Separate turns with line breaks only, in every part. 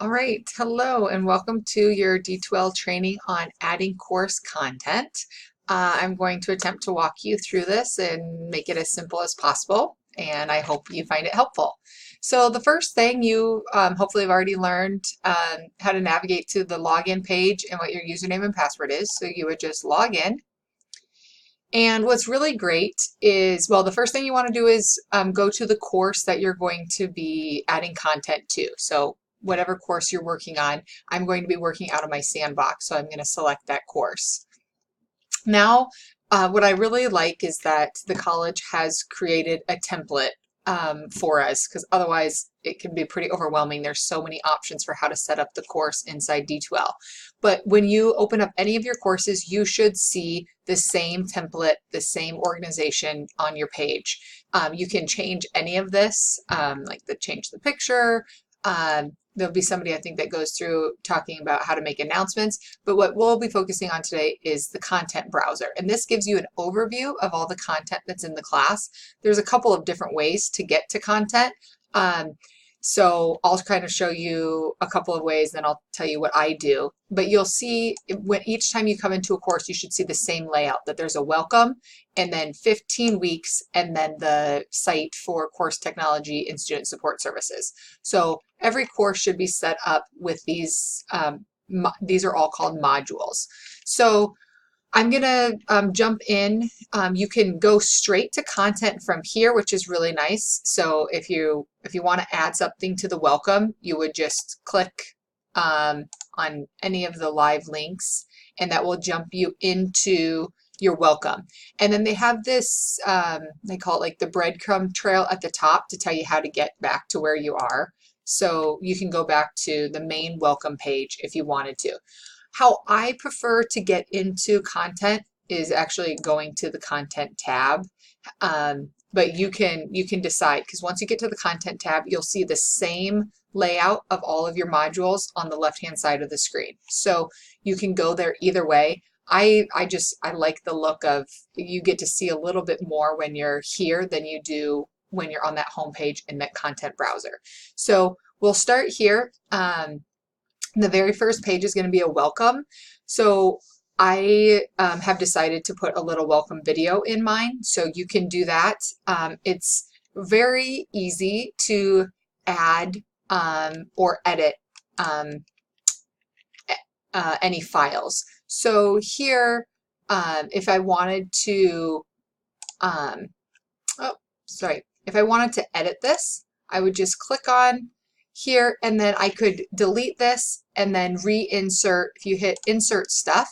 All right, hello and welcome to your D2L training on adding course content. I'm going to attempt to walk you through this and make it as simple as possible, and I hope you find it helpful. So the first thing you hopefully have already learned how to navigate to the login page and what your username and password is. So you would just log in. And what's really great is, well, the first thing you want to do is go to the course that you're going to be adding content to. So whatever course you're working on, I'm going to be working out of my sandbox, so I'm going to select that course. Now, what I really like is that the college has created a template for us, because otherwise it can be pretty overwhelming. There's so many options for how to set up the course inside D2L. But when you open up any of your courses, you should see the same template, the same organization on your page. You can change any of this, like change the picture. There'll be somebody I think that goes through talking about how to make announcements, but what we'll be focusing on today is the content browser. And this gives you an overview of all the content that's in the class. There's a couple of different ways to get to content. So I'll kind of show you a couple of ways, then I'll tell you what I do. But you'll see when each time you come into a course, you should see the same layout, that there's a welcome and then 15 weeks and then the site for course technology and student support services. So every course should be set up with these are all called modules. So I'm gonna jump in. You can go straight to content from here, which is really nice. So if you want to add something to the welcome, you would just click on any of the live links, and that will jump you into your welcome. And then they have this, they call it like the breadcrumb trail at the top to tell you how to get back to where you are. So you can go back to the main welcome page if you wanted to. How I prefer to get into content is actually going to the content tab. But you can decide, because once you get to the content tab, you'll see the same layout of all of your modules on the left-hand side of the screen. So you can go there either way. I like the look of, you get to see a little bit more when you're here than you do when you're on that home page in that content browser. So we'll start here. The very first page is going to be a welcome. So I have decided to put a little welcome video in mine, so you can do that. It's very easy to add or edit any files. So here, if I wanted to, if I wanted to edit this, I would just click on here, and then I could delete this and then reinsert. If you hit insert stuff,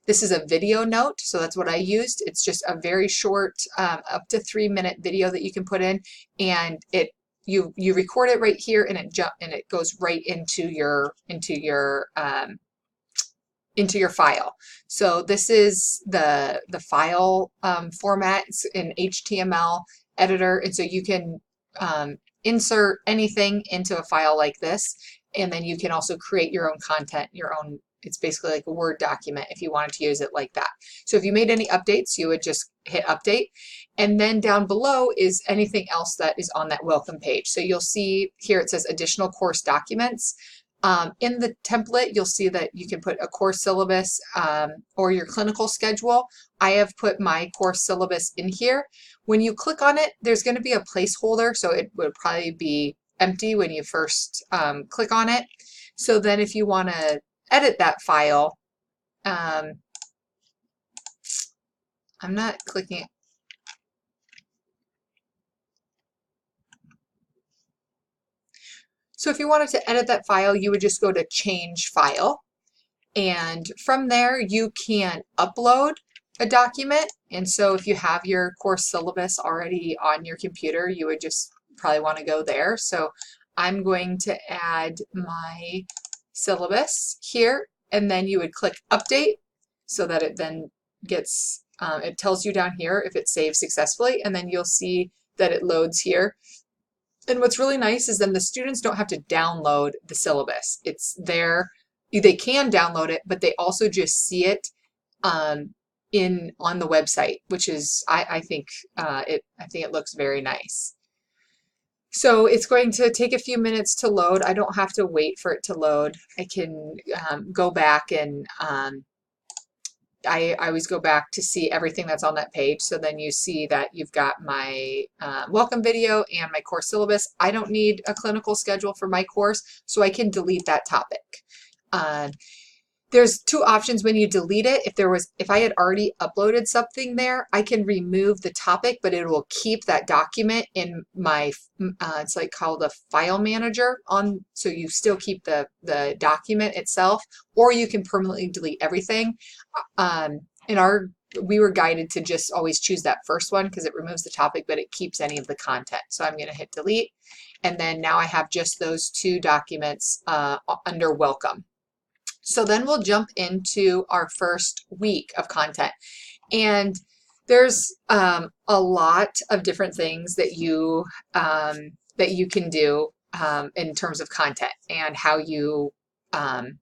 this is a video note, so that's what I used. It's just a very short, up to 3-minute video that you can put in, and you record it right here, and it goes right into your file. So this is the file format. It's an HTML editor, and so you can insert anything into a file like this, and then you can also create your own content, it's basically like a Word document if you wanted to use it like that. So if you made any updates, you would just hit update, and then down below is anything else that is on that welcome page. So you'll see here it says additional course documents. In the template, you'll see that you can put a course syllabus or your clinical schedule. I have put my course syllabus in here. When you click on it, there's going to be a placeholder, so it would probably be empty when you first click on it. So then if you want to edit that file, I'm not clicking. So if you wanted to edit that file, you would just go to change file. And from there, you can upload a document. And so if you have your course syllabus already on your computer, you would just probably want to go there. So I'm going to add my syllabus here, and then you would click update so that it then gets, it tells you down here if it saves successfully, and then you'll see that it loads here. And what's really nice is then the students don't have to download the syllabus. It's there. They can download it, but they also just see it on the website, which is I think it looks very nice. So it's going to take a few minutes to load. I don't have to wait for it to load. I can go back and I always go back to see everything that's on that page. So then you see that you've got my welcome video and my course syllabus. I don't need a clinical schedule for my course, so I can delete that topic. Uh, there's two options when you delete it. If I had already uploaded something there, I can remove the topic, but it will keep that document in my, it's like called a file manager on, so you still keep the document itself, or you can permanently delete everything. We were guided to just always choose that first one because it removes the topic, but it keeps any of the content. So I'm going to hit delete. And then now I have just those two documents under welcome. So then we'll jump into our first week of content. And there's a lot of different things that you can do in terms of content and how you want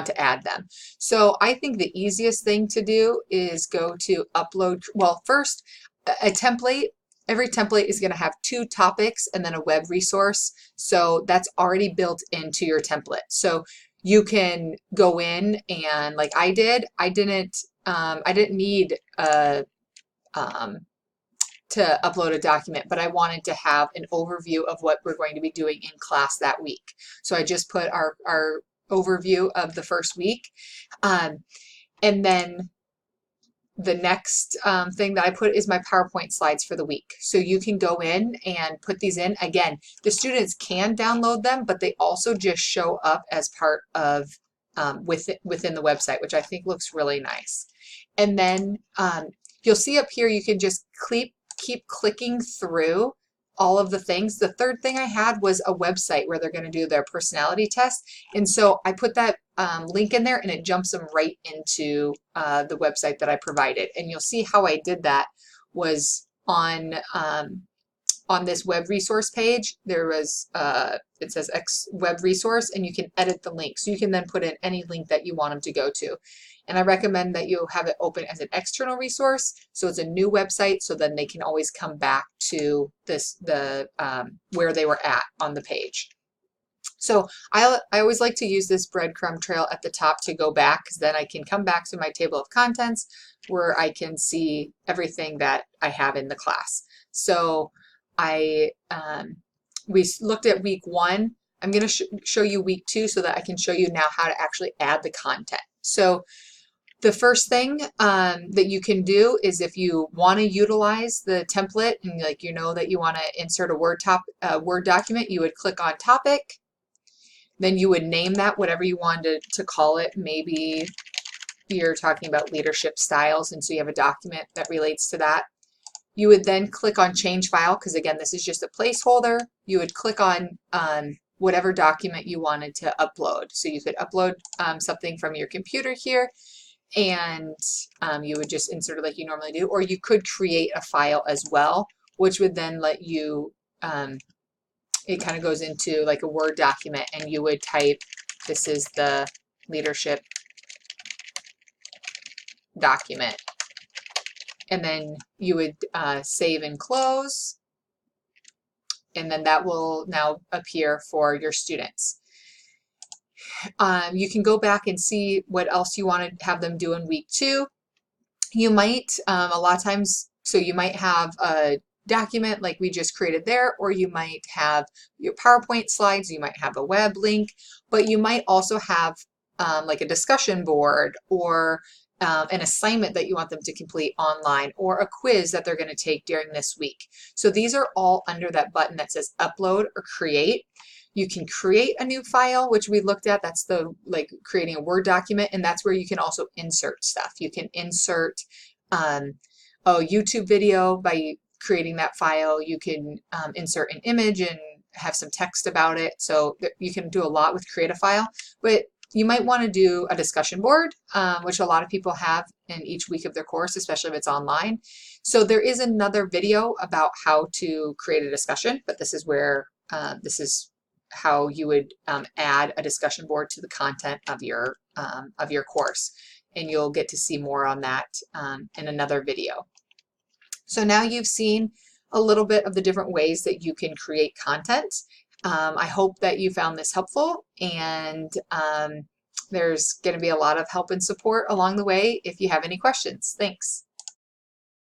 to add them. So I think the easiest thing to do is go to upload. Well, first, a template. Every template is going to have two topics and then a web resource. So that's already built into your template. So you can go in and, like I did, I didn't need to upload a document, but I wanted to have an overview of what we're going to be doing in class that week. So I just put our overview of the first week. And then the next thing that I put is my PowerPoint slides for the week. So you can go in and put these in. Again, the students can download them, but they also just show up as part of within the website, which I think looks really nice. And then you'll see up here, you can just keep clicking through all of the things. The third thing I had was a website where they're going to do their personality test. And so I put that link in there and it jumps them right into the website that I provided. And you'll see how I did that was on this web resource page. There was, it says X web resource, and you can edit the link. So you can then put in any link that you want them to go to. And I recommend that you have it open as an external resource. So it's a new website, so then they can always come back to where they were at on the page. So I always like to use this breadcrumb trail at the top to go back, because then I can come back to my table of contents where I can see everything that I have in the class. So we looked at week 1. I'm going to show you week 2 so that I can show you now how to actually add the content. So the first thing that you can do is, if you want to utilize the template and that you want to insert a Word document, you would click on topic. Then you would name that whatever you wanted to call it. Maybe you're talking about leadership styles, and so you have a document that relates to that. You would then click on change file, because again, this is just a placeholder. You would click on whatever document you wanted to upload. So you could upload something from your computer here, and you would just insert it like you normally do, or you could create a file as well, which would then let you, it kind of goes into like a Word document, and you would type, this is the leadership document, and then you would save and close, and then that will now appear for your students. You can go back and see what else you want to have them do in week 2. You might, a lot of times, so you might have a document like we just created there, or you might have your PowerPoint slides, you might have a web link, but you might also have like a discussion board, or an assignment that you want them to complete online, or a quiz that they're going to take during this week. So these are all under that button that says upload or create. You can create a new file, which we looked at. That's like creating a Word document, and that's where you can also insert stuff. You can insert a YouTube video by creating that file. You can insert an image and have some text about it. So you can do a lot with create a file, but you might want to do a discussion board, which a lot of people have in each week of their course, especially if it's online. So there is another video about how to create a discussion, but this is where this is how you would add a discussion board to the content of your course, and you'll get to see more on that in another video. So now you've seen a little bit of the different ways that you can create content. I hope that you found this helpful, and there's going to be a lot of help and support along the way if you have any questions. Thanks.